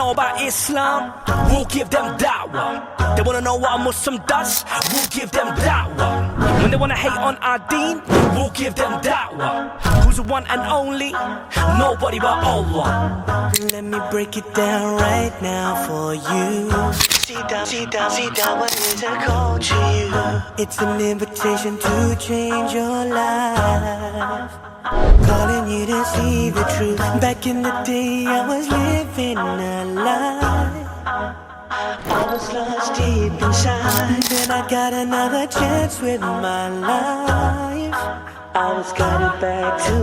know about Islam, we'll give them da'wah. They wanna know what a Muslim does, we'll give them da'wah. When they wanna hate on our deen, we'll give them da'wah. Who's the one and only? Nobody but Allah. Let me break it down right now for you. 𝗔𝗹𝗵𝗵𝗶, what is a code to you? It's an invitation to change your life. Calling you to see the truth. Back in the day I was living a lie. I was lost deep inside. Then I got another chance with my life. I was guided back to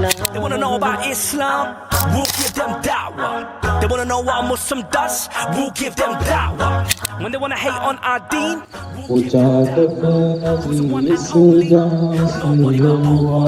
Islam. They wanna know about Islam, we'll give them da'wah. They wanna know what a Muslim does, we'll give them da'wah. When they wanna hate on our deen, we'll give them da'wah. Who's the one and only? Nobody but Allah.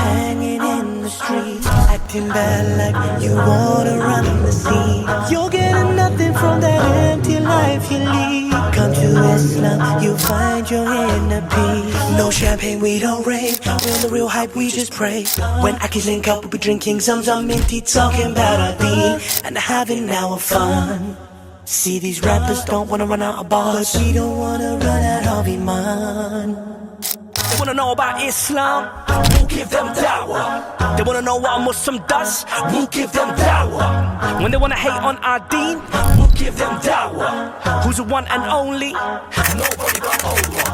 Hanging in the street, acting bad like you wanna run the scene. You're getting nothing from that empty life you lead. Come to Islam, you'll find your inner peace. No champagne, we don't rave. We're the real hype, we just pray. When Akis link up, we'll be drinking 𝗪𝗪 minty, talking about our deen and having our fun. See, these rappers don't wanna run out of bars, we don't wanna run out of iman. They wanna know about Islam, we'll give them da'wah. They wanna know what a Muslim does, we'll give them da'wah. When they wanna hate on our deen, we'll give them da'wah. Who's the one and only? Nobody but Allah.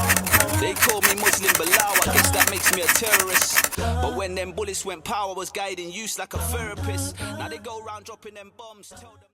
They call me Muslim Bilal, I guess that makes me a terrorist. But when them bullets went power, was guiding use like a therapist. Now they go around dropping them bombs, tell them